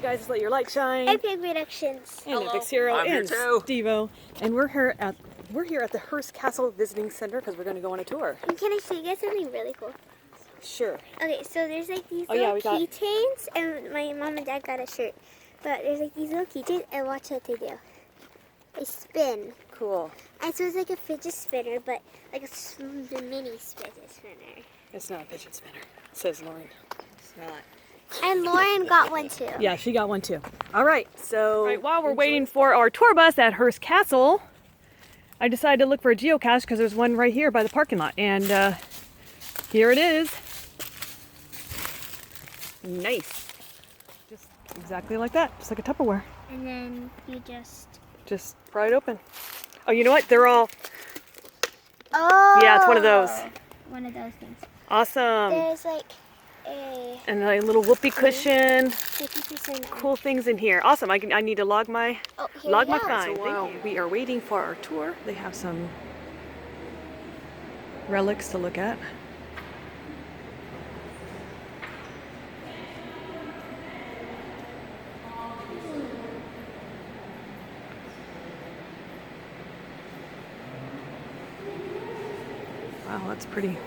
guys, just let your light shine. Epic Productions. And Epic Zero I'm here and too. Steve-O. And we're here at the Hearst Castle Visiting Center because we're going to go on a tour. And can I show you guys something really cool? Sure. Okay, so there's like these yeah, little keychains, and my mom and dad got a shirt. But there's like these little keychains, and watch what they do. They spin. Cool. And so it's like a fidget spinner, but like a mini fidget spinner. It's not a fidget spinner, says Lauren. It's not. And Lauren got one too. Yeah, she got one too. All right, so while we're waiting for our tour bus at Hearst Castle, I decided to look for a geocache because there's one right here by the parking lot. And here it is. Nice. Just exactly like that, just like a Tupperware. And then you just pry it open. Oh, you know what? They're all... Oh! Yeah, it's one of those. One of those things. Awesome. There's like a... And a little whoopee cushion. 50% Cool things in here. Awesome. I need to log my find. So While we are waiting for our tour, they have some relics to look at. Wow, that's pretty.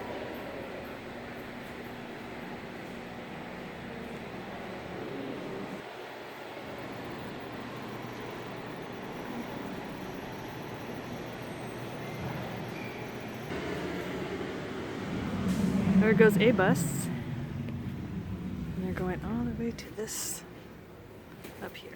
There goes a bus. And they're going all the way to this up here.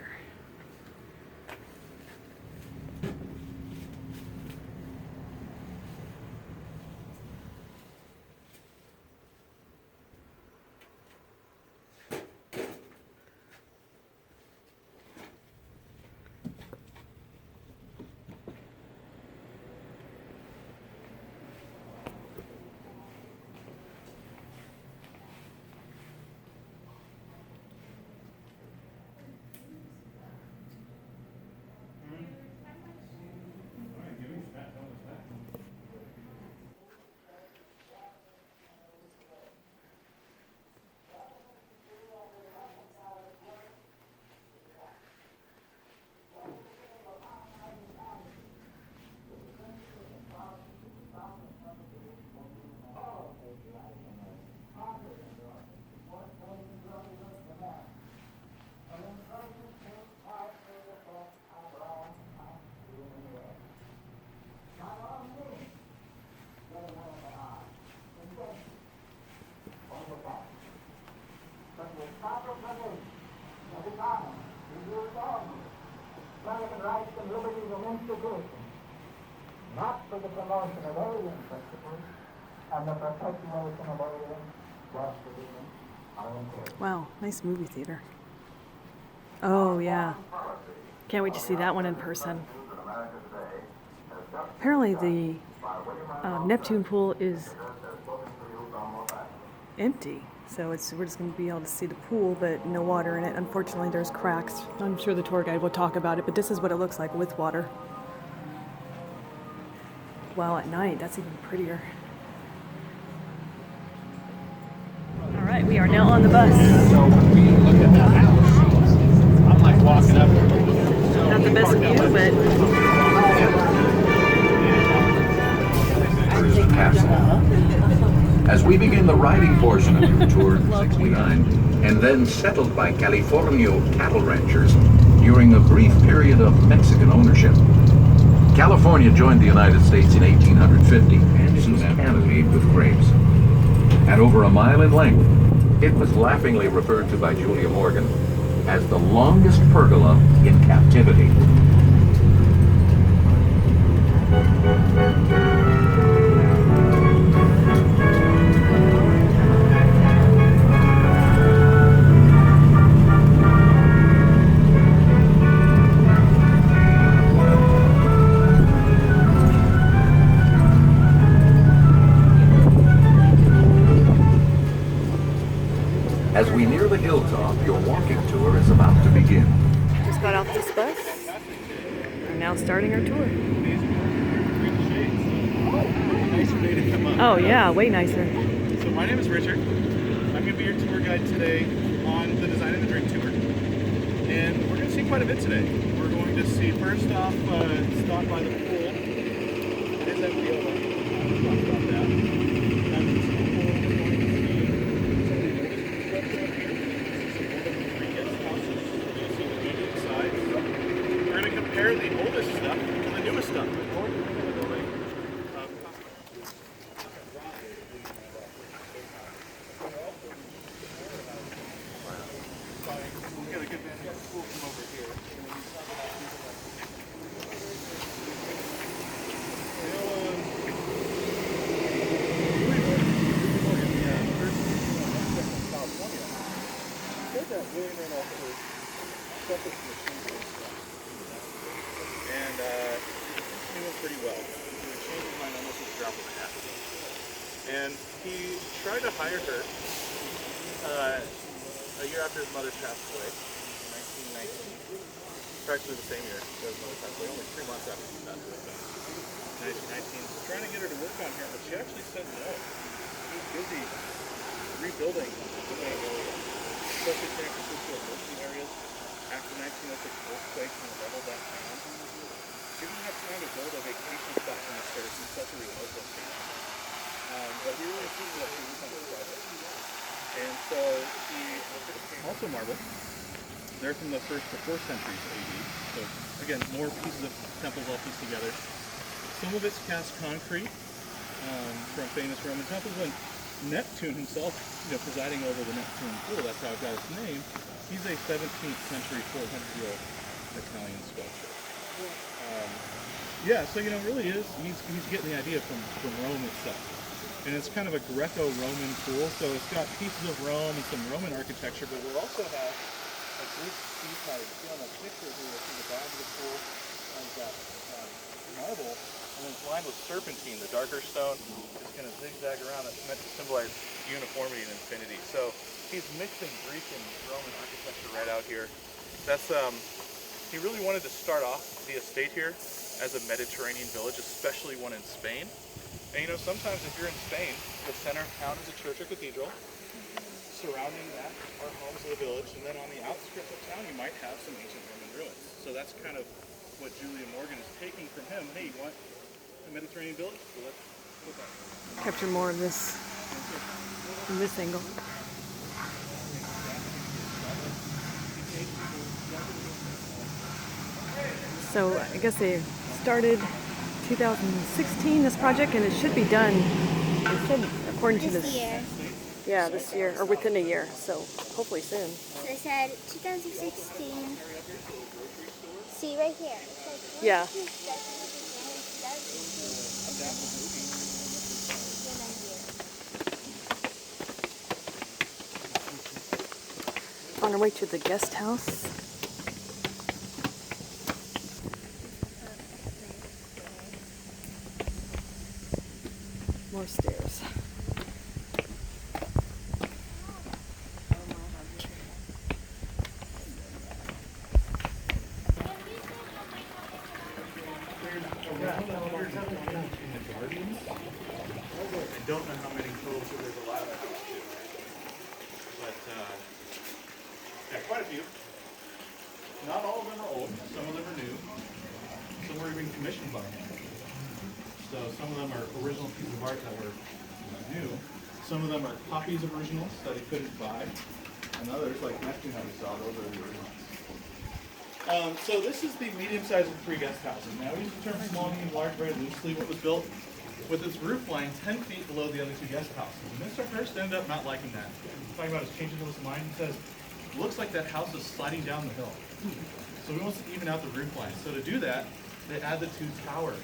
Not for the promotion of alien principles and the perpetuation of alien justice are encouraged. Wow, nice movie theater. Oh yeah. Can't wait to see that one in person. Apparently the Neptune pool is empty. So we're just going to be able to see the pool, but no water in it. Unfortunately, there's cracks. I'm sure the tour guide will talk about it, but this is what it looks like with water. Wow, at night, that's even prettier. All right, we are now on the bus. So when we look at that house, I'm like walking up. Not the best view, but... Hearst Castle. As we begin the riding portion of your tour in 69, and then settled by Californio cattle ranchers during a brief period of Mexican ownership. California joined the United States in 1850 and is canopied with grapes. At over a mile in length, it was laughingly referred to by Julia Morgan as the longest pergola in captivity. As we near the hilltop, your walking tour is about to begin. Just got off this bus. We're now starting our tour. Nicer day to come up. Oh yeah, way nicer. So my name is Richard. I'm going to be your tour guide today on the Design and the Drink tour. And we're going to see quite a bit today. We're going to see, first off, stop by the pool. It is empty over. We'll talk about that. After the pool, we're going to see some of the oldest construction up here. Some one of the three guest houses. You're going to see the medium size. We're going to compare the oldest stuff to the newest stuff. And he went pretty well. He would change his mind almost at the drop of a hat. And he tried to hire her a year after his mother passed away, in 1919. Practically the same year as his mother passed away, only 3 months after she passed away. 1919. So trying to get her to work on here, but she actually said no. He was busy rebuilding the main area, especially San Francisco and Berkeley areas. After 1906 earthquake kind of leveled that town, he didn't have time to build a vacation spot from the stairs in such a remote location. But he really approved that he was on the project. And so he also marble. They're from the 1st to 4th centuries AD. So again, more pieces of temples all pieced together. Some of it's cast concrete from famous Roman temples, and Neptune himself, presiding over the Neptune pool, that's how it got its name. He's a 17th century, 400-year-old Italian sculpture. Yeah, so really is, he's getting the idea from Rome itself. And it's kind of a Greco-Roman pool, so it's got pieces of Rome and some Roman architecture, but we'll also have a Greek sea type. You see on the picture here, you'll see the bottom of the pool has that marble, and then it's lined with serpentine, the darker stone. It's going to zigzag around. That's meant to symbolize uniformity and infinity. So he's mixing Greek and Roman architecture right out here. That's he really wanted to start off the estate here as a Mediterranean village, especially one in Spain. And sometimes if you're in Spain, the center of town is a church or cathedral. Surrounding that are homes of the village, and then on the outskirts of town you might have some ancient Roman ruins. So that's kind of what Julia Morgan is taking from him. Hey, you want a Mediterranean village? So let's put that. Capture more of this from this angle. So I guess they started 2016 this project, and it should be done. It should, according to this. year. Yeah, this year or within a year. So hopefully soon. So they said 2016. See right here. It says Yeah. On our way to the guest house. More stairs. I don't know how many total, so there's a lot of them too, right? But yeah, quite a few. Not all of them are old. Some of them are new. Some were even commissioned by him. So some of them are original pieces of art that were new. Some of them are copies of originals that he couldn't buy. And others, like Neptune that we saw, those are the originals. So this is the medium size of 3 guest houses. Now we use the term small, medium, large very loosely. What was built with its roof line 10 feet below the other 2 guest houses. And Mr. Hearst ended up not liking that. Talking about his changing his mind, he says, looks like that house is sliding down the hill. So he wants to even out the roof line. So to do that, they add the 2 towers.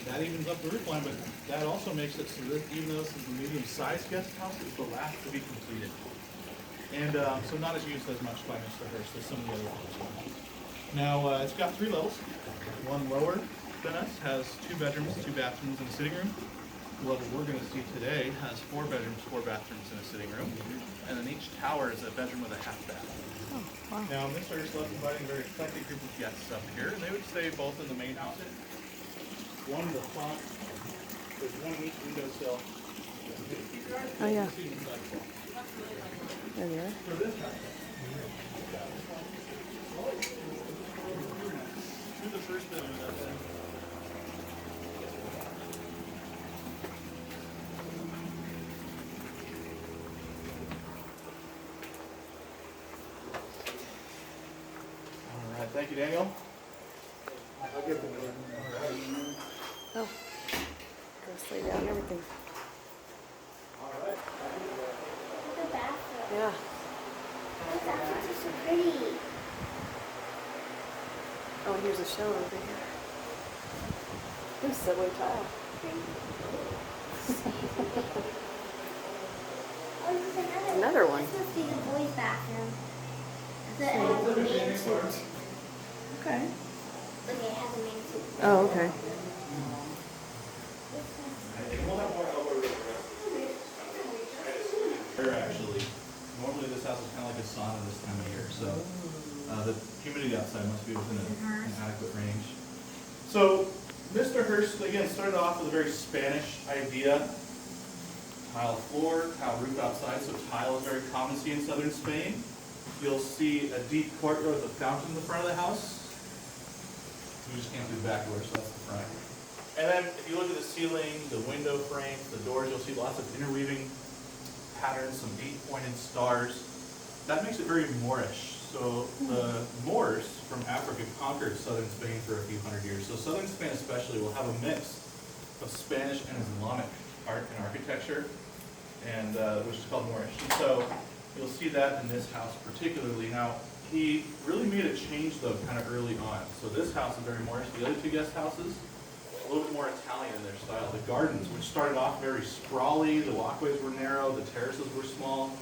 That evens up the roof line, but that also makes it so that even though this is a medium-sized guest house, it's the last to be completed. And so not as used as much by Mr. Hearst as some of the other ones. Now, it's got 3 levels. One lower than us has 2 bedrooms, 2 bathrooms, and a sitting room. The level we're going to see today has 4 bedrooms, 4 bathrooms, and a sitting room. And then each tower is a bedroom with a half bath. Oh, wow. Now, Mr. Hearst loves inviting a very eclectic group of guests up here, and they would stay both in the main house. One in the front, there's one in each windowsill. Oh, yeah. There they are. For this house, the first bit of it up there. All right, thank you, Daniel. I'll get them. Oh, go lay down and everything. The bathroom. Yeah. The bathrooms are so pretty. Oh, and here's a shower over here. Here's a subway tile. Oh, this is Another one. This must be the boys' bathroom. Okay. Okay, it has a main suite. Oh, okay. Actually, normally this house is kind of like a sauna this time of year, so the humidity outside must be within an adequate range. So Mr. Hearst, again, started off with a very Spanish idea. Tile floor, tile roof outside, so tile is very common to see in southern Spain. You'll see a deep courtyard with a fountain in the front of the house. We just came through the back door, so that's the front. And then if you look at the ceiling, the window frames, the doors, you'll see lots of interweaving patterns, some deep pointed stars. That makes it very Moorish. So the Moors from Africa conquered southern Spain for a few hundred years. So southern Spain especially will have a mix of Spanish and Islamic art and architecture, and which is called Moorish. And so you'll see that in this house particularly. Now, he really made a change though kind of early on. So this house is very Moorish. The other two guest houses, a little bit more Italian in their style. The gardens, which started off very sprawly, the walkways were narrow, the terraces were small.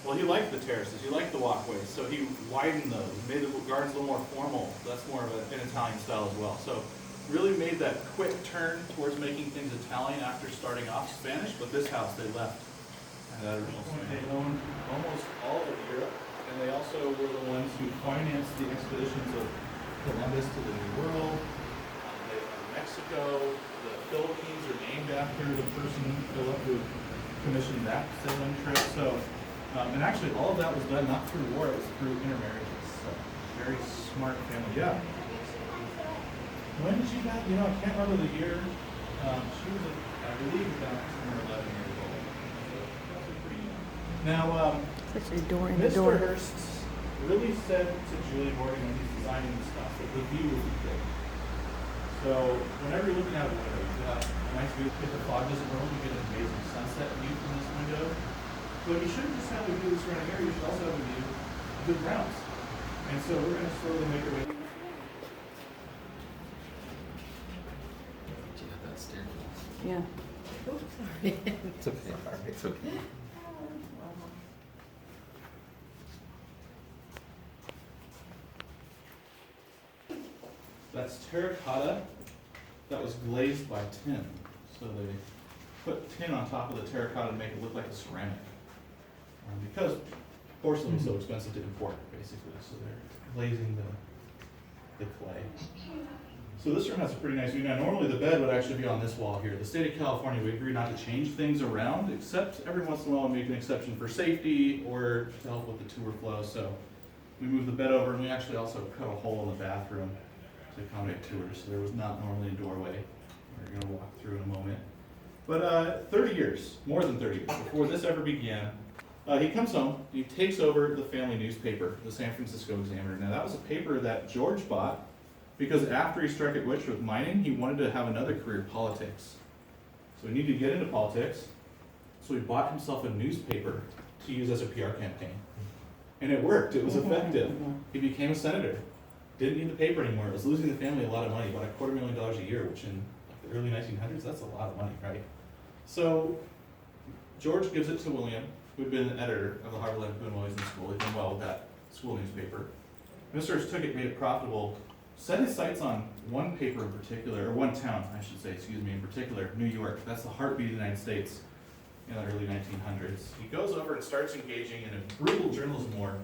Well, he liked the terraces, he liked the walkways, so he widened those, made the gardens a little more formal. That's more of an Italian style as well. So really made that quick turn towards making things Italian after starting off Spanish, but this house they left that original Spain. They owned almost all of Europe, and they also were the ones who financed the expeditions of Columbus to the New World. They owned Mexico. The Philippines are named after the person, Philip, who commissioned that sailing trip. So, and actually all of that was done not through war, it was through intermarriages. So, very smart family. Yeah. When did she die? You know, I can't remember the year. She was, I believe, about 10 or 11 years old. So, that's pretty young. Now, Such a door in the Mr. door. Hearst really said to Julie Morgan when he's designing this stuff that the view would be great. So whenever you're looking out a window, you have a nice view. If the fog doesn't roll, you get an amazing sunset view from this window. But you shouldn't just have a view of the surrounding area, you should also have a view of the grounds. And so we're going to slowly make our way. You got that staircase. Yeah. It's okay, Barbie, it's okay. That's terracotta that was glazed by tin. So they put tin on top of the terracotta to make it look like a ceramic. Because porcelain is so expensive to import, basically. So they're glazing the clay. So this room has a pretty nice view. Now normally the bed would actually be on this wall here. The state of California, we agreed not to change things around, except every once in a while we make an exception for safety or to help with the tour flow. So we moved the bed over, and we actually also cut a hole in the bathroom to accommodate tours. So there was not normally a doorway. We're going to walk through in a moment. But 30 years, more than 30 years, before this ever began, he comes home, he takes over the family newspaper, the San Francisco Examiner. Now that was a paper that George bought because after he struck it rich with mining, he wanted to have another career, politics. So he needed to get into politics, so he bought himself a newspaper to use as a PR campaign. And it worked, it was effective. He became a senator. Didn't need the paper anymore. It was losing the family a lot of money, about $250,000 a year, which in the early 1900s, that's a lot of money, right? So George gives it to William, who'd been an editor of the Harvard Lampoon Williamson School. He'd done well with that school newspaper. Mr. Hearst took it, made it profitable, set his sights on one paper in particular, or one town, I should say, excuse me, in particular, New York. That's the heartbeat of the United States in the early 1900s. He goes over and starts engaging in a brutal journalism war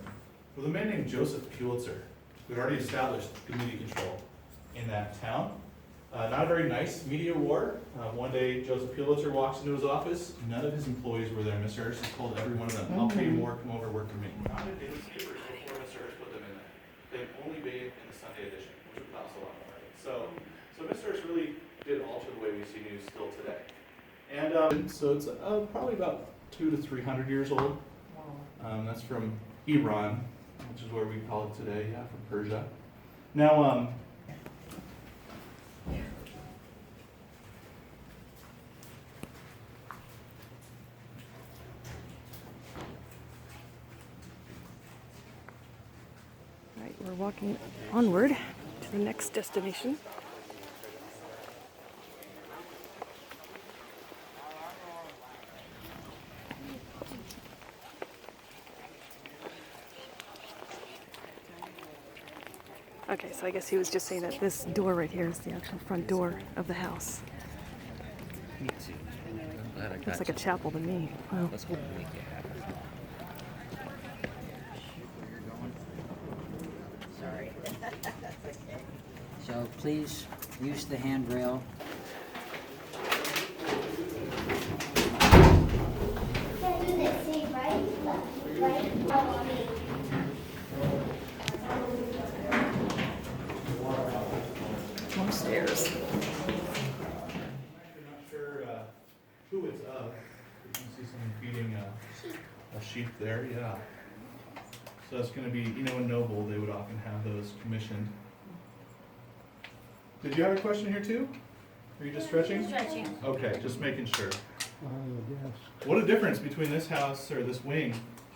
with a man named Joseph Pulitzer, who had already established the media control in that town. Not a very nice media war. One day, Joseph Pulitzer walks into his office. None of his employees were there. Mr. Hearst has told every one of them, I'll pay more, come over, work for me. Not a daily papers before Mr. Hearst put they only bathe in the Sunday edition, which would cost a lot more. So Mr. Hearst really did alter the way we see news still today. And so it's probably about 200 to 300 years old. That's from Iran, which is where we call it today, yeah, from Persia. Now, Right, we're walking onward to the next destination. Okay, so I guess he was just saying that this door right here is the actual front door of the house. Me too. I'm glad I got Looks like a chapel to me. Wow. Let's hope we make it happen. Sorry. So please use the handrail. Can't do this. See, right, left, right, left. More stairs. I'm not sure who it's of. You can see someone feeding a sheep there, yeah. So it's going to be, you know, a noble, they would often have those commissioned. Did you have a question here too? Are you just stretching? Stretching. Okay, just making sure. What a difference between this house or this wing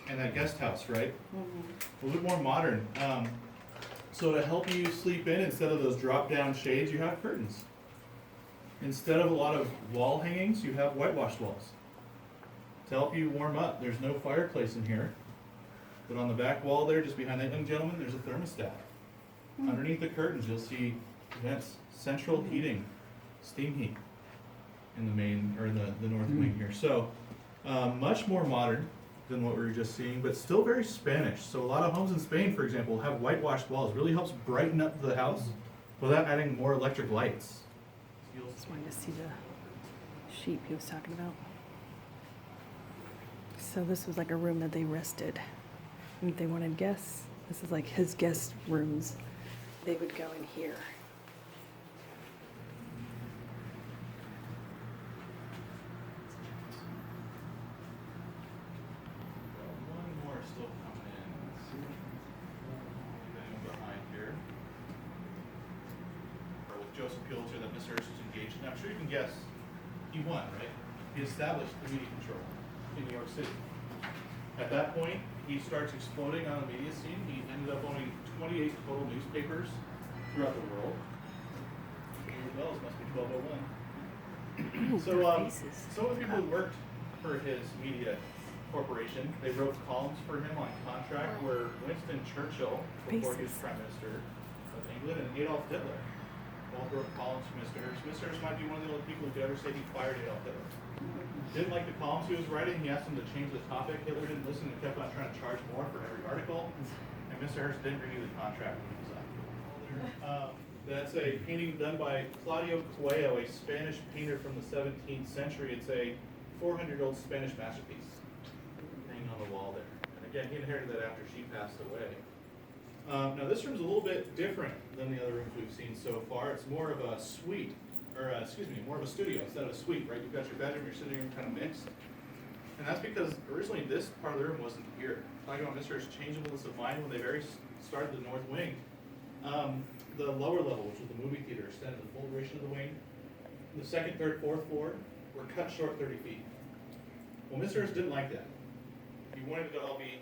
and that guest house, right? A little bit more modern. So to help you sleep in, instead of those drop-down shades, you have curtains. Instead of a lot of wall hangings, you have whitewashed walls. To help you warm up, there's no fireplace in here. But on the back wall there, just behind that young gentleman, there's a thermostat. Underneath the curtains, you'll see vents, central heating, steam heat in the main, or the north wing here. So much more modern than what we were just seeing, but still very Spanish. So a lot of homes in Spain, for example, have whitewashed walls. Really helps brighten up the house without adding more electric lights. Just wanted to see the sheep he was talking about. So this was like a room that they rested. And if they wanted guests, this is like his guest rooms. They would go in here. One more still coming in. Anything behind here? Or with Joseph Pulitzer that Mr. Hearst was engaged in. I'm sure you can guess. He won, right? He established the media control in New York City. At that point, he starts exploding on the media scene. He ended up owning 28 total newspapers throughout the world. The bells must be 1201. So, some of the people who worked for his media corporation, they wrote columns for him on contract where Winston Churchill, before he was Prime Minister of England, and Adolf Hitler both wrote columns for Mr. Hearst. Mr. Hearst might be one of the only people who could ever say he fired Adolf Hitler. Didn't like the columns he was writing. He asked him to change the topic. Hitler didn't listen and kept on trying to charge more for every article. And Mr. Hearst didn't renew the contract when he was out. That's a painting done by Claudio Coelho, a Spanish painter from the 17th century. It's a 400-year-old Spanish masterpiece hanging on the wall there. And again, he inherited that after she passed away. Now this room's a little bit different than the other rooms we've seen so far. It's more of a suite, or more of a studio instead of a suite, right? You've got your bedroom, your sitting room kind of mixed. And that's because originally this part of the room wasn't here. Talking about Mr. Hearst's changeableness of mind when they started the north wing. The lower level, which was the movie theater, extended the full duration of the wing. The second, third, fourth floor were cut short 30 feet. Well, Mr. Hearst didn't like that. He wanted it to all be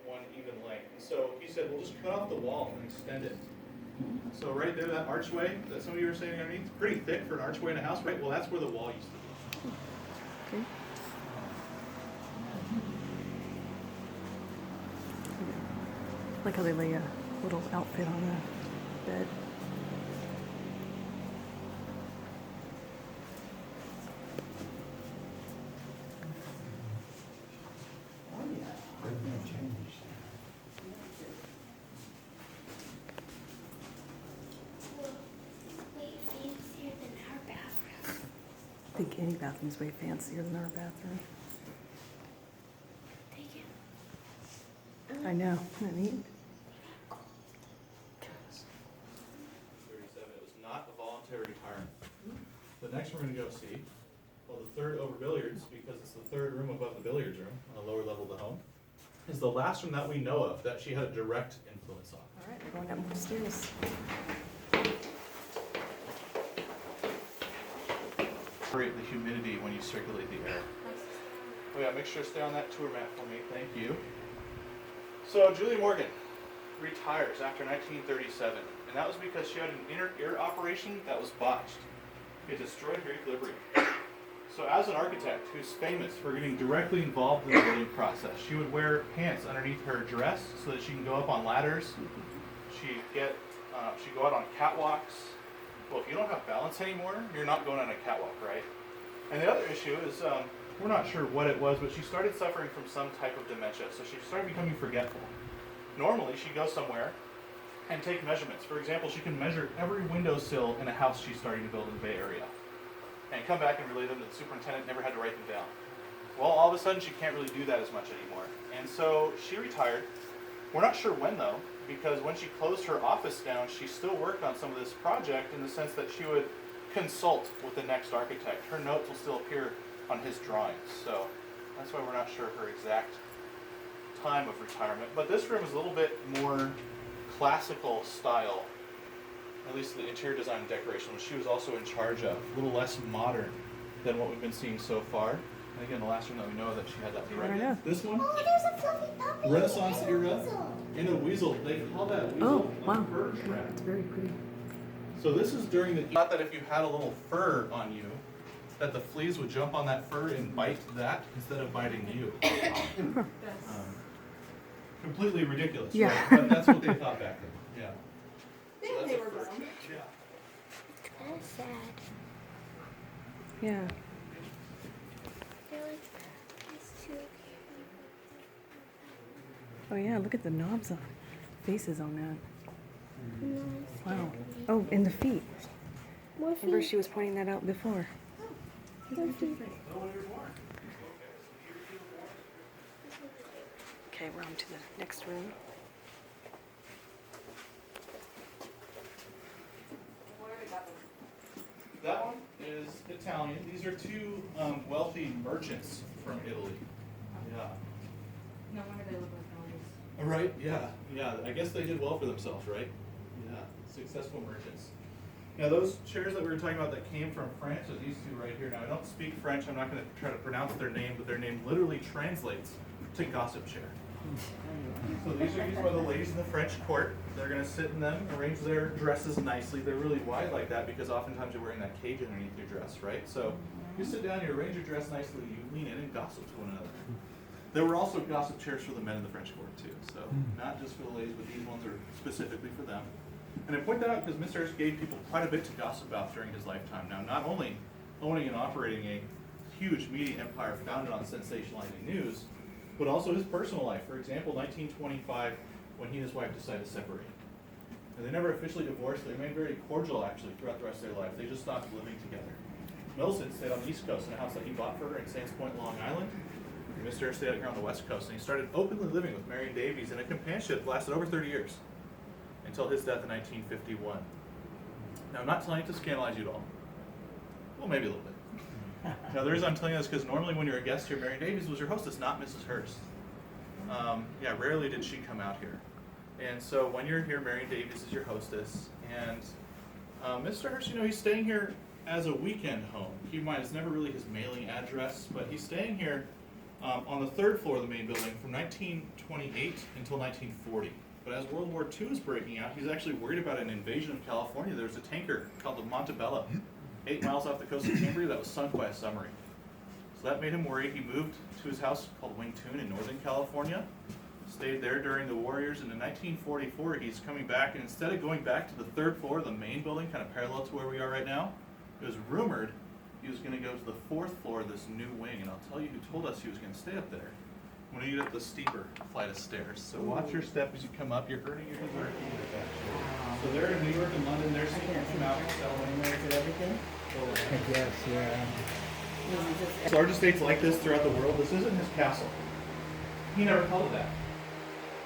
one even length. And so he said, we'll just cut off the wall and extend it. So right there, that archway that some of you were saying underneath, it's pretty thick for an archway in a house, right? Well, that's where the wall used to be. Okay. Like how they lay a little outfit on the bed. I think any bathroom's way fancier than our bathroom. I know, isn't that neat? voluntary retirement. The next one we're going to go see, well, the third over billiards, because it's the third room above the billiards room on the lower level of the home, is the last one that we know of that she had a direct influence on. All right, we're going up more stairs. Separate the humidity when you circulate the air. Oh yeah, make sure to stay on that tour mat for me. Thank you. So Julie Morgan retires after 1937, and that was because she had an inner ear operation that was botched. It destroyed her equilibrium. So as an architect who's famous for getting directly involved in the building process, she would wear pants underneath her dress so that she can go up on ladders. She'd go out on catwalks. Well, if you don't have balance anymore, you're not going on a catwalk, right? And the other issue is, we're not sure what it was, but she started suffering from some type of dementia, so she started becoming forgetful. Normally, she'd go somewhere and take measurements. For example, she can measure every windowsill in a house she's starting to build in the Bay Area, and come back and relay them to the superintendent, never had to write them down. Well, all of a sudden, she can't really do that as much anymore. And so she retired. We're not sure when, though, because when she closed her office down, she still worked on some of this project in the sense that she would consult with the next architect. Her notes will still appear on his drawings. So that's why we're not sure her exact time of retirement. But this room is a little bit more classical style, at least the interior design and decoration, which she was also in charge of. A little less modern than what we've been seeing so far. And again, the last room that we know of that she had that direct. This one, Oh, there's a fluffy puppy. Renaissance era, Weasel. in a weasel. They call that weasel a fur trap. It's very pretty. So this is during the, not that if you had a little fur on you, that the fleas would jump on that fur and bite that instead of biting you. Completely ridiculous, Yeah. right? But that's what they thought back then. Yeah. So that's a fur trap. Yeah. Kind of sad. Yeah. They're like these two. Oh yeah, look at the knobs on faces on that. Nice. Wow. Oh, and the feet. More Remember feet. she was pointing that out before. More feet. Okay, we're on to the next room. That one is Italian. These are two wealthy merchants from Italy. Yeah. No wonder they look like zombies. Right, yeah, yeah. I guess they did well for themselves, right? Yeah, successful merchants. Now those chairs that we were talking about that came from France are these two right here. Now I don't speak French, I'm not going to try to pronounce their name, but their name literally translates to gossip chair. So these are used by the ladies in the French court. They're going to sit in them, arrange their dresses nicely. They're really wide like that because oftentimes you're wearing that cage underneath your dress, right? So you sit down, you arrange your dress nicely, you lean in and gossip to one another. There were also gossip chairs for the men in the French court too, so not just for the ladies, but these ones are specifically for them. And I point that out because Mr. Hearst gave people quite a bit to gossip about during his lifetime. Now, not only owning and operating a huge media empire founded on sensationalizing news, but also his personal life. For example, 1925, when he and his wife decided to separate. And they never officially divorced. They remained very cordial, actually, throughout the rest of their life. They just stopped living together. Millicent stayed on the East Coast in a house that he bought for her in Sands Point, Long Island. And Mr. Hearst stayed out here on the West Coast, and he started openly living with Marion Davies in a companionship that lasted over 30 years, until his death in 1951. Now, I'm not telling you to scandalize you at all. Well, maybe a little bit. Now, the reason I'm telling you this is because normally when you're a guest here, Marion Davies was your hostess, not Mrs. Hearst. Yeah, rarely did she come out here. And so when you're here, Marion Davies is your hostess. And Mr. Hearst, you know, he's staying here as a weekend home. Keep in mind, it's never really his mailing address, but he's staying here on the third floor of the main building from 1928 until 1940. But as World War II is breaking out, he's actually worried about an invasion of California. There was a tanker called the Montebello, 8 miles off the coast of Cambria, that was sunk by a submarine. So that made him worried. He moved to his house called Wing Tune in Northern California, stayed there during the war years, and in 1944 he's coming back, and instead of going back to the third floor of the main building, kind of parallel to where we are right now, it was rumored he was going to go to the fourth floor of this new wing, and I'll tell you who told us he was going to stay up there. I'm going to get up the steeper flight of stairs. So watch your step as you come up. You're earning your dessert. So they're in New York and London. They're seeing you come out and sell everything. I guess, yeah. So large estates like this throughout the world, this isn't his castle. He never called it that.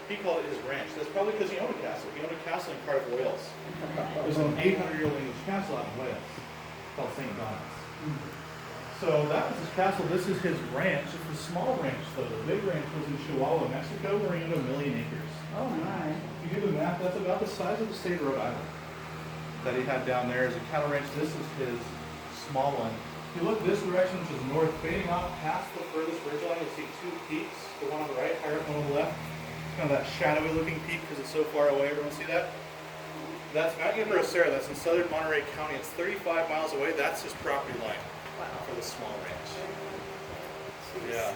He called it his ranch. That's probably because he owned a castle. He owned a castle in Cardiff, Wales. There's an 800-year-old English castle out in Wales called St. Donald's. So that was his castle. This is his ranch. It's a small ranch, though. The big ranch was in Chihuahua, Mexico, where he had 1 million acres. Oh my. If you do the math, that's about the size of the state of Rhode Island that he had down there as a cattle ranch. This is his small one. If you look this direction, which is north, fading off past the furthest ridgeline, you'll see 2 peaks. The one on the right, higher up, one on the left. It's kind of that shadowy looking peak because it's so far away. Everyone see that? That's Mount Yambrosera. That's in southern Monterey County. It's 35 miles away. That's his property line for the small ranch. Yeah.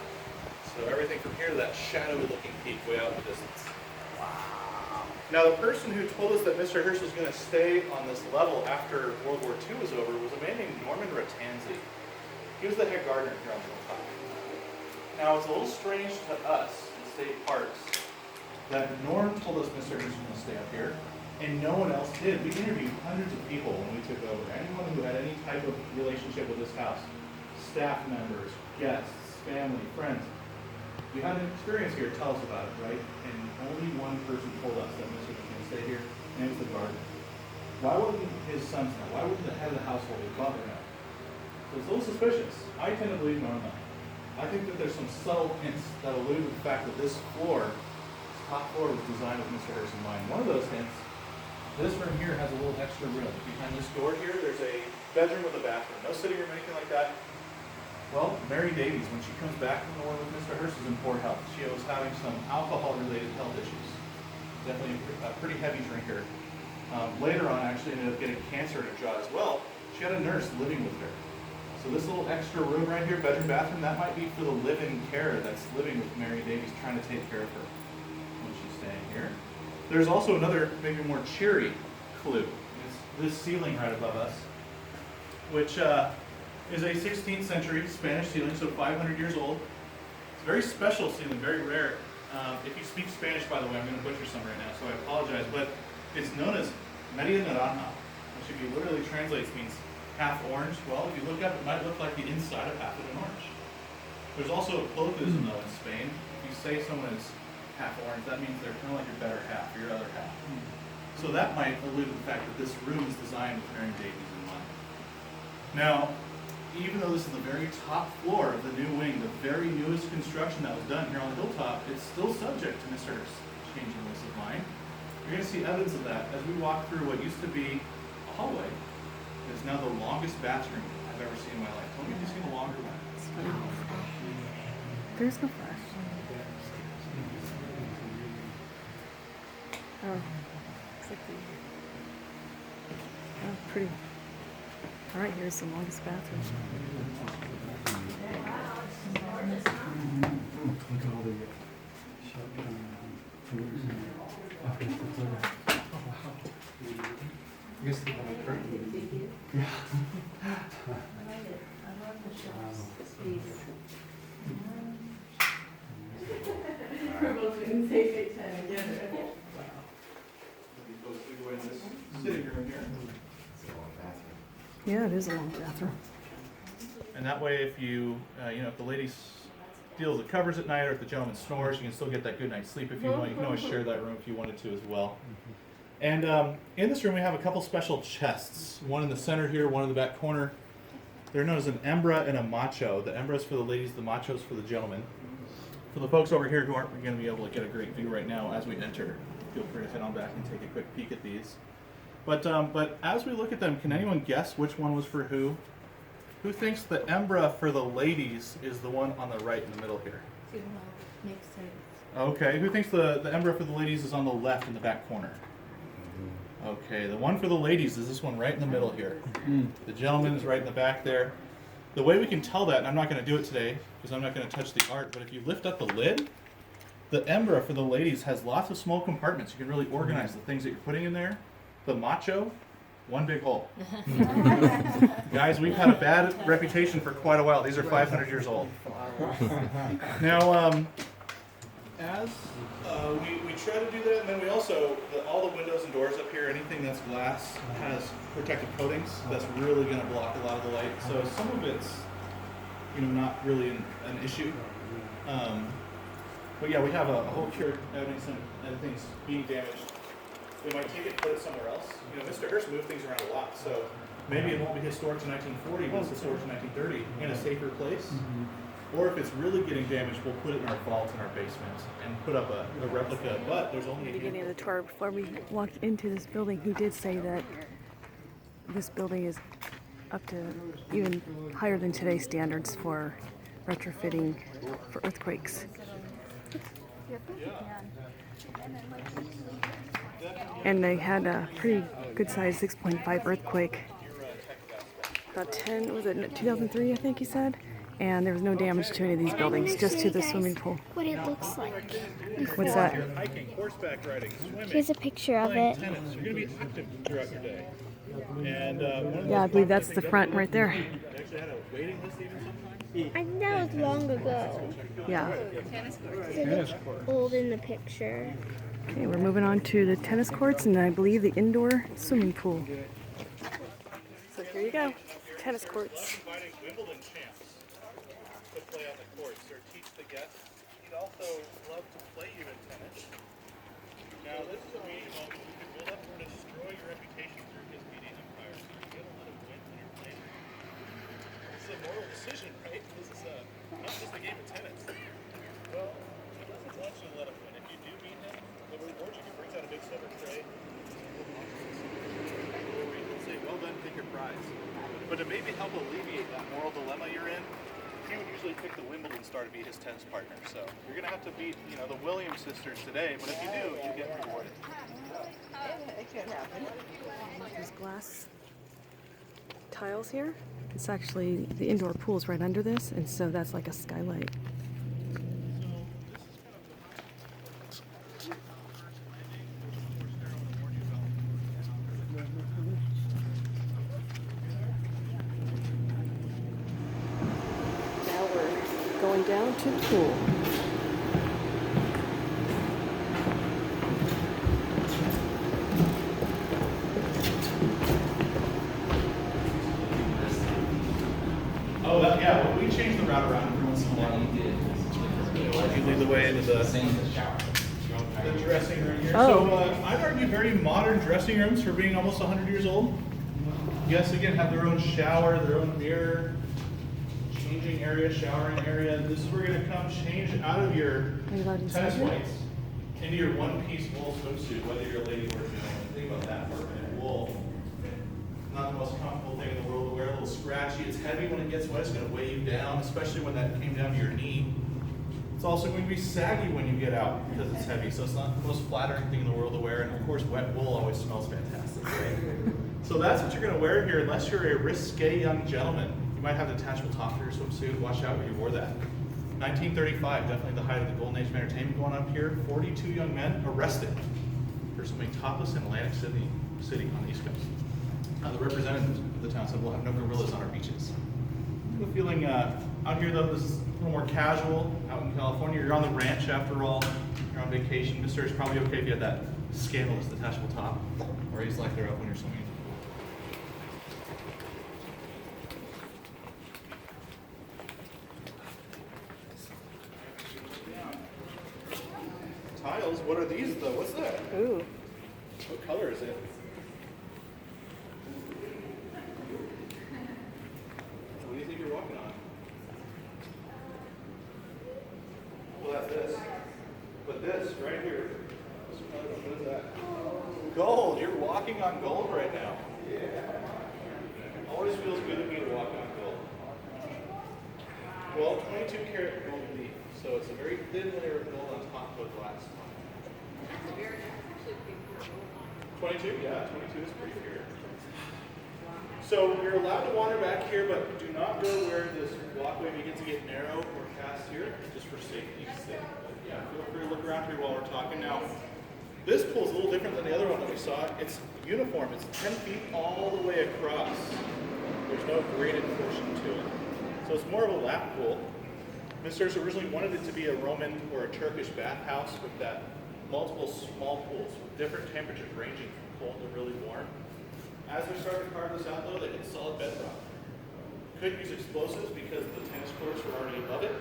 So everything from here to that shadowy looking peak way out in the distance. Wow. Now the person who told us that Mr. Hearst was going to stay on this level after World War II was over was a man named Norman Ratanzi. He was the head gardener here on the hilltop. Now it's a little strange to us in state parks that Norm told us Mr. Hearst was going to stay up here, and no one else did. We interviewed hundreds of people when we took over. Anyone who had any type of relationship with this house, staff members, guests, family, friends. You had an experience here, tell us about it, right? And only one person told us that Mr. was going to stay here, and it was the gardener. Why wouldn't his sons know? Why wouldn't the head of the household, his father, know? So it's a little suspicious. I tend to believe Norm though. I think that there's some subtle hints that allude to the fact that this floor, this top floor, was designed with Mr. Hearst in mind. One of those hints, this room here has a little extra room. Behind this door here, there's a bedroom with a bathroom. No sitting room, anything like that. Well, Mary Davies, when she comes back from the war with Mr. Hearst, is in poor health. She was having some alcohol-related health issues. Definitely a pretty heavy drinker. Later on, actually ended up getting cancer in her jaw as well. She had a nurse living with her. So this little extra room right here, bedroom, bathroom, that might be for the live-in carer that's living with Mary Davies, trying to take care of her when she's staying here. There's also another, maybe more cheery clue. It's this ceiling right above us, which is a 16th century Spanish ceiling, so 500 years old. It's a very special ceiling, very rare. If you speak Spanish, by the way, I'm going to butcher some right now, so I apologize, but it's known as media naranja, which if you literally translates means half orange. Well, if you look up, it might look like the inside of half of an orange. There's also a colloquialism, though, in Spain. If you say someone is half orange, that means they're kind of like your better half, or your other half. So that might allude to the fact that this room is designed with Mary Davies in mind. Now, even though this is the very top floor of the new wing, the very newest construction that was done here on the hilltop, it's still subject to Mr. Hearst's changing this of mind. You're going to see evidence of that as we walk through what used to be a hallway. It's now the longest bathroom I've ever seen in my life. Tell me if you've seen a longer one. There's no flash. Oh, looks like pretty. All right, here's the longest bathroom. Look at all the I guess they have a curtain. Yeah. We're both in the same time together. Go in this sitting room here. Yeah, it is a long bathroom. And that way, if you, if the lady steals the covers at night, or if the gentleman snores, you can still get that good night's sleep if you want. You can always share that room if you wanted to as well. And in this room, we have a couple special chests. One in the center here, one in the back corner. They're known as an embra and a macho. The embra is for the ladies, the macho is for the gentlemen. For the folks over here who aren't going to be able to get a great view right now as we enter, feel free to head on back and take a quick peek at these. But as we look at them, can anyone guess which one was for who? Who thinks the embra for the ladies is the one on the right in the middle here? Makes sense. Okay, who thinks the embra for the ladies is on the left in the back corner? Okay, the one for the ladies is this one right in the middle here. The gentleman is right in the back there. The way we can tell that, and I'm not going to do it today because I'm not going to touch the art, but if you lift up the lid, the embra for the ladies has lots of small compartments. You can really organize the things that you're putting in there. The macho, one big hole. Guys, we've had a bad reputation for quite a while. These are 500 years old. Now, as we try to do that, and then we also, all the windows and doors up here, anything that's glass has protective coatings. That's really going to block a lot of the light. So some of it's, not really an issue. But yeah, we have a whole cure evidence of things being damaged they might take it and put it somewhere else. You know, Mr. Hearst moved things around a lot, so maybe it won't be historic to 1940, but it's historic to 1930 in a safer place. Or if it's really getting damaged, we'll put it in our vault in our basement and put up a replica, but there's only a Beginning of the tour, before we walked into this building, he did say that this building is up to even higher than today's standards for retrofitting for earthquakes. And they had a pretty good sized 6.5 earthquake. About 10, was it 2003, I think he said? And there was no damage to any of these buildings, just to the swimming pool. What it looks like. What's that? You're hiking, horseback riding, swimming, Here's a picture of playing it. tennis. You're going to be active throughout your day. And Yeah, I believe that's the front right there. They actually had a waiting list even sometimes. I think that was long ago. Yeah. It's old in the picture. Okay, we're moving on to the tennis courts and I believe the indoor swimming pool. So here you go, tennis courts. Inviting Wimbledon champs to play on the courts or teach the guests. He'd also love to play you in tennis. Now, this is a media moment you can build up or destroy your reputation through his media empire. So you get a lot of wins when you're playing. This is a moral decision, right? This is not just a game of tennis. Well, he doesn't want you to let him win. If you do beat him, the reward you can bring out a big silver tray. He'll say, well done, pick your prize. But to maybe help alleviate that moral dilemma you're in, he would usually pick the Wimbledon star to be his tennis partner. So you're going to have to beat, the Williams sisters today, but if you do, you get rewarded. It could happen. There's glass tiles here. It's actually, the indoor pool is right under this, and so that's like a skylight. Now we're going down to the pool. Oh, yeah, we changed the route around every once in a while. You lead the way into the dressing room here. Oh. So I'd argue very modern dressing rooms for being almost 100 years old. Guests, again, have their own shower, their own mirror, changing area, showering area. This is where you're going to come change out of your tennis whites into your one-piece wool swimsuit, whether you're a lady or a gentleman. Think about that for a minute. Wool. Not the most comfortable thing in the world to wear, a little scratchy. It's heavy when it gets wet, it's going to weigh you down, especially when that came down to your knee. It's also going to be saggy when you get out because it's heavy, so it's not the most flattering thing in the world to wear. And of course, wet wool always smells fantastic, right? So that's what you're going to wear here, unless you're a risque young gentleman. You might have a detachable top for your swimsuit. Watch out when you wore that. 1935, definitely the height of the golden age of entertainment going up here. 42 young men arrested for swimming topless in Atlantic City on the East Coast. The representatives of the town said we'll have no gorillas on our beaches. I'm feeling out here though, this is a little more casual. Out in California, you're on the ranch after all. You're on vacation. Mr. It's probably okay if you had that scandalous detachable top, or he's like they're up when you're swimming. Tiles? What are these though? What's that? Ooh. What color is it? What do you think you're walking on? Well, that's this. But this right here. What is that? Gold. You're walking on gold right now. Yeah. Always feels good to me to walk on gold. Well, 22 karat gold leaf. So it's a very thin layer of gold on top of a glass. 22? Yeah, 22 is pretty pure. So you're allowed to wander back here, but do not go where this walkway begins to get narrow or past here, just for safety's sake. But yeah, feel free to look around here while we're talking. Now, this pool is a little different than the other one that we saw. It's uniform. It's 10 feet all the way across. There's no graded portion to it. So it's more of a lap pool. Mr. originally wanted it to be a Roman or a Turkish bathhouse with that multiple small pools with different temperatures ranging from cold to really warm. As they started to carve this out though, they did solid bedrock. Couldn't use explosives because the tennis courts were already above it.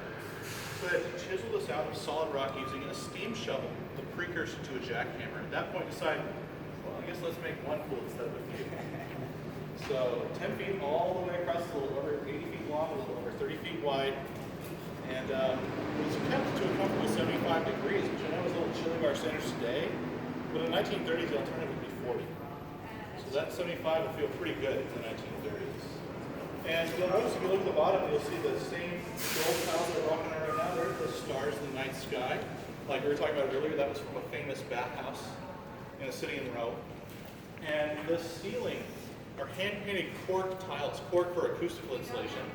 So they had to chisel this out of solid rock using a steam shovel, the precursor to a jackhammer. At that point, decided guess let's make one pool instead of a few. So 10 feet all the way across, a little over 80 feet long, a little over 30 feet wide. And it's kept to a comfortable 75 degrees, which I know is a little chilly by our standards today. But in the 1930s, the alternative would be 40. So that 75 will feel pretty good in the 1930s. And you'll notice if you look at the bottom, you'll see the same gold tiles that we're walking on right now. There's the stars in the night sky. Like we were talking about earlier, that was from a famous bathhouse in a city in Rome. And the ceiling are hand-painted cork tiles, cork for acoustical insulation.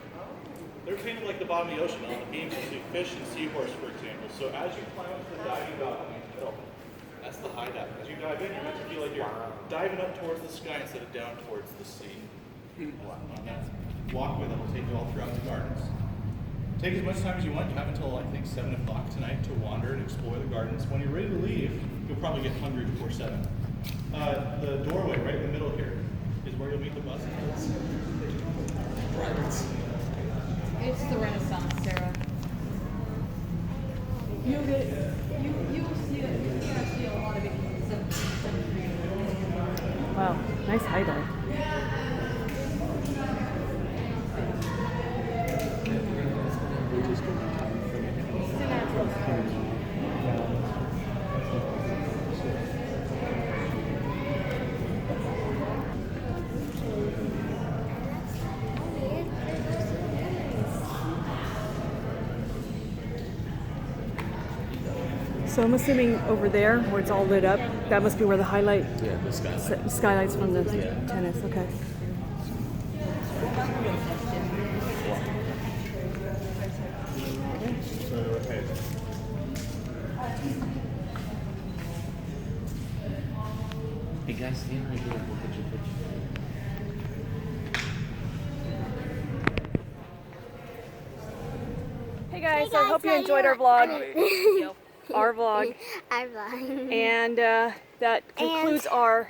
They're painted like the bottom of the ocean. On the beams, you see fish and seahorse, for example. So as you climb up to the diving balcony in the middle, that's the high dive. As you dive in, you're meant to feel like you're diving up towards the sky instead of down towards the sea. On that walkway that will take you all throughout the gardens. Take as much time as you want. You have until, I think, 7 o'clock tonight to wander and explore the gardens. When you're ready to leave, you'll probably get hungry before 7. The doorway right in the middle here is where you'll meet the buses. It's the Renaissance, Sarah. You'll see that. You're gonna see a lot of it in the 17th century. Wow, nice high dive. So I'm assuming over there, where it's all lit up, that must be where the highlight Yeah, the skyline. skylights from the tennis. Okay. Hey guys, stand right here. We'll get your picture. Hey guys, I hope you enjoyed our vlog. Our vlog. Our vlog. And that concludes our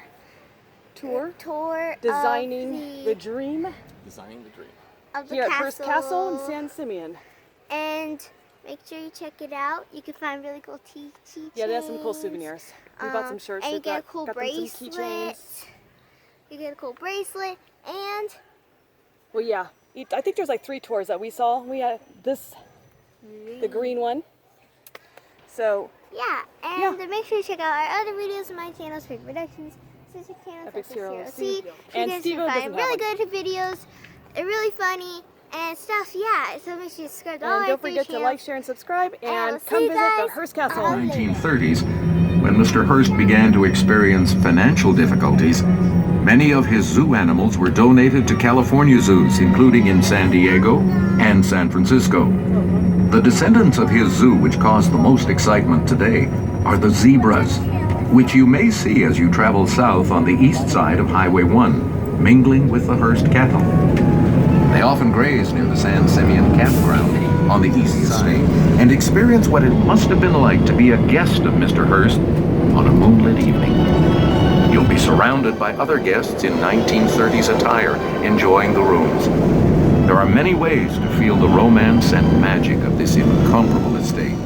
tour. Tour Designing the dream Designing the dream. of the here at castle. Hearst Castle in San Simeon. And make sure you check it out. You can find really cool keychains. Yeah, they have some cool souvenirs. We bought some shirts. And you We've get a cool got them some bracelet. keychains. You get a cool bracelet and Well, yeah. I think there's like 3 tours that we saw. We had this, the green one. So, yeah, and make sure you check out our other videos on my channel, Spring Productions, sister channel, Epic Zero C. And You guys Steve-O can doesn't find have really one. good videos. They're really funny and stuff. Yeah, so make sure you subscribe to all and our don't 3 forget to channels. like, share, and subscribe. I'll And see come you visit the guys Hearst Castle. on the 1930s, when Mr. Hearst began to experience financial difficulties, many of his zoo animals were donated to California zoos, including in San Diego and San Francisco. The descendants of his zoo which cause the most excitement today are the zebras, which you may see as you travel south on the east side of Highway 1, mingling with the Hearst cattle. They often graze near the San Simeon campground on the east side and experience what it must have been like to be a guest of Mr. Hearst on a moonlit evening. You'll be surrounded by other guests in 1930s attire enjoying the rooms. There are many ways to feel the romance and magic of this incomparable estate.